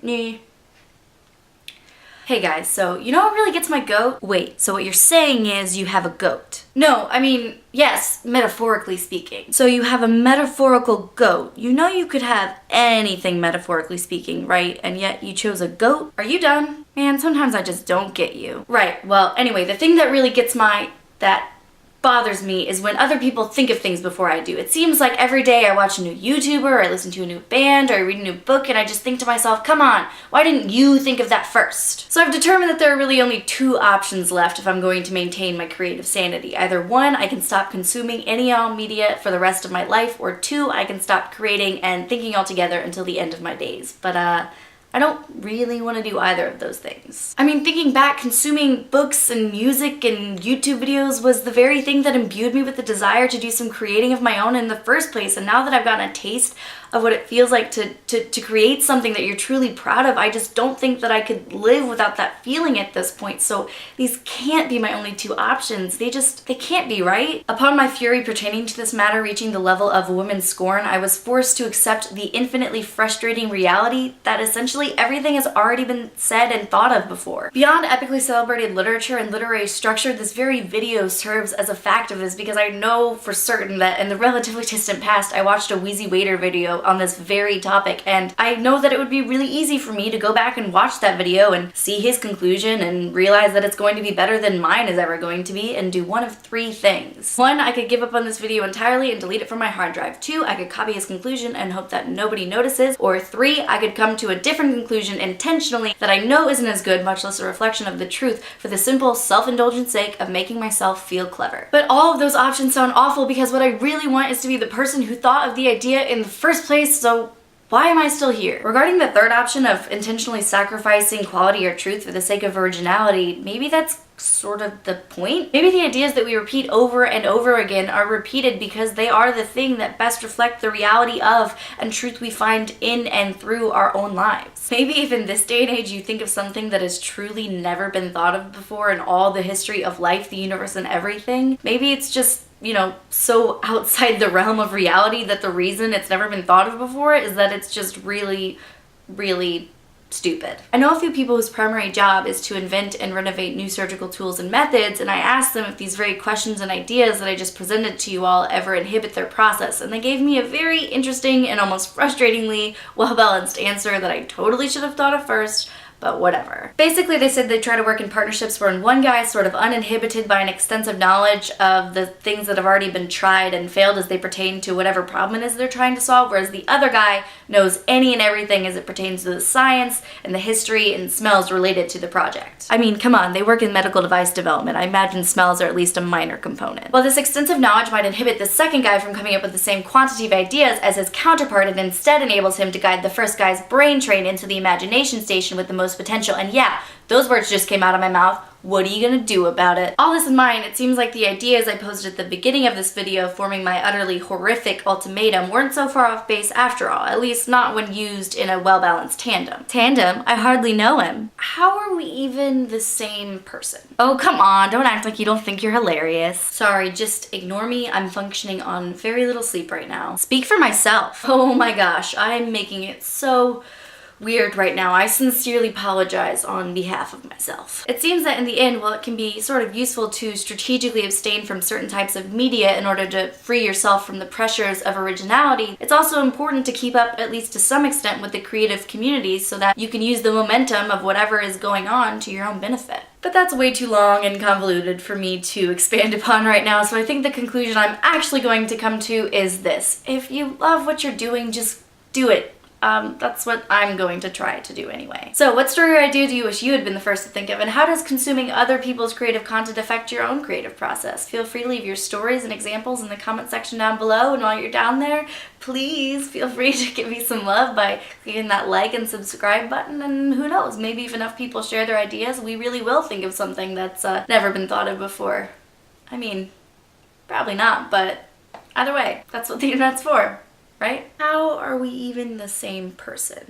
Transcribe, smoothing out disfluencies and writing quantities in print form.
Nah. Hey guys, so you know what really gets my goat? Wait, so what you're saying is you have a goat. No, I mean, yes, metaphorically speaking. So you have a metaphorical goat. You know you could have anything metaphorically speaking, right? And yet you chose a goat? Are you done? Man, sometimes I just don't get you. Right, well, anyway, the thing that really gets that bothers me is when other people think of things before I do. It seems like every day I watch a new YouTuber, or I listen to a new band, or I read a new book, and I just think to myself, come on, why didn't you think of that first? So I've determined that there are really only two options left if I'm going to maintain my creative sanity. Either one, I can stop consuming any all media for the rest of my life, or two, I can stop creating and thinking altogether until the end of my days. But I don't really want to do either of those things. I mean, thinking back, consuming books and music and YouTube videos was the very thing that imbued me with the desire to do some creating of my own in the first place. And now that I've gotten a taste of what it feels like to create something that you're truly proud of, I just don't think that I could live without that feeling at this point. So these can't be my only two options. They can't be, right? Upon my fury pertaining to this matter reaching the level of women's scorn, I was forced to accept the infinitely frustrating reality that essentially everything has already been said and thought of before. Beyond epically celebrated literature and literary structure, this very video serves as a fact of this because I know for certain that in the relatively distant past I watched a Wheezy Waiter video on this very topic, and I know that it would be really easy for me to go back and watch that video and see his conclusion and realize that it's going to be better than mine is ever going to be, and do one of three things. One, I could give up on this video entirely and delete it from my hard drive. Two, I could copy his conclusion and hope that nobody notices. Or three, I could come to a different conclusion intentionally that I know isn't as good, much less a reflection of the truth, for the simple self-indulgent sake of making myself feel clever. But all of those options sound awful because what I really want is to be the person who thought of the idea in the first place, so why am I still here? Regarding the third option of intentionally sacrificing quality or truth for the sake of originality, maybe that's sort of the point. Maybe the ideas that we repeat over and over again are repeated because they are the thing that best reflect the reality of and truth we find in and through our own lives. Maybe if in this day and age you think of something that has truly never been thought of before in all the history of life, the universe, and everything, maybe it's just, you know, so outside the realm of reality that the reason it's never been thought of before is that it's just really, really stupid. I know a few people whose primary job is to invent and renovate new surgical tools and methods, and I asked them if these very questions and ideas that I just presented to you all ever inhibit their process, and they gave me a very interesting and almost frustratingly well-balanced answer that I totally should have thought of first, but whatever. Basically, they said they try to work in partnerships wherein one guy is sort of uninhibited by an extensive knowledge of the things that have already been tried and failed as they pertain to whatever problem it is they're trying to solve, whereas the other guy knows any and everything as it pertains to the science and the history and smells related to the project. I mean, come on, they work in medical device development. I imagine smells are at least a minor component. While this extensive knowledge might inhibit the second guy from coming up with the same quantity of ideas as his counterpart, it instead enables him to guide the first guy's brain train into the imagination station with the most potential. And yeah, those words just came out of my mouth. What are you gonna do about it? All this in mind, it seems like the ideas I posed at the beginning of this video forming my utterly horrific ultimatum weren't so far off base after all, at least not when used in a well-balanced tandem. Tandem? I hardly know him. How are we even the same person? Oh, come on, don't act like you don't think you're hilarious. Sorry, just ignore me. I'm functioning on very little sleep right now. Speak for myself. Oh my gosh, I'm making it so weird right now. I sincerely apologize on behalf of myself. It seems that in the end, while it can be sort of useful to strategically abstain from certain types of media in order to free yourself from the pressures of originality, it's also important to keep up, at least to some extent, with the creative community so that you can use the momentum of whatever is going on to your own benefit. But that's way too long and convoluted for me to expand upon right now, so I think the conclusion I'm actually going to come to is this. If you love what you're doing, just do it. That's what I'm going to try to do anyway. So what story or idea do you wish you had been the first to think of, and how does consuming other people's creative content affect your own creative process? Feel free to leave your stories and examples in the comment section down below, and while you're down there, please feel free to give me some love by clicking that like and subscribe button, and who knows, maybe if enough people share their ideas, we really will think of something that's never been thought of before. I mean, probably not, but either way, that's what the internet's for. Right? How are we even the same person?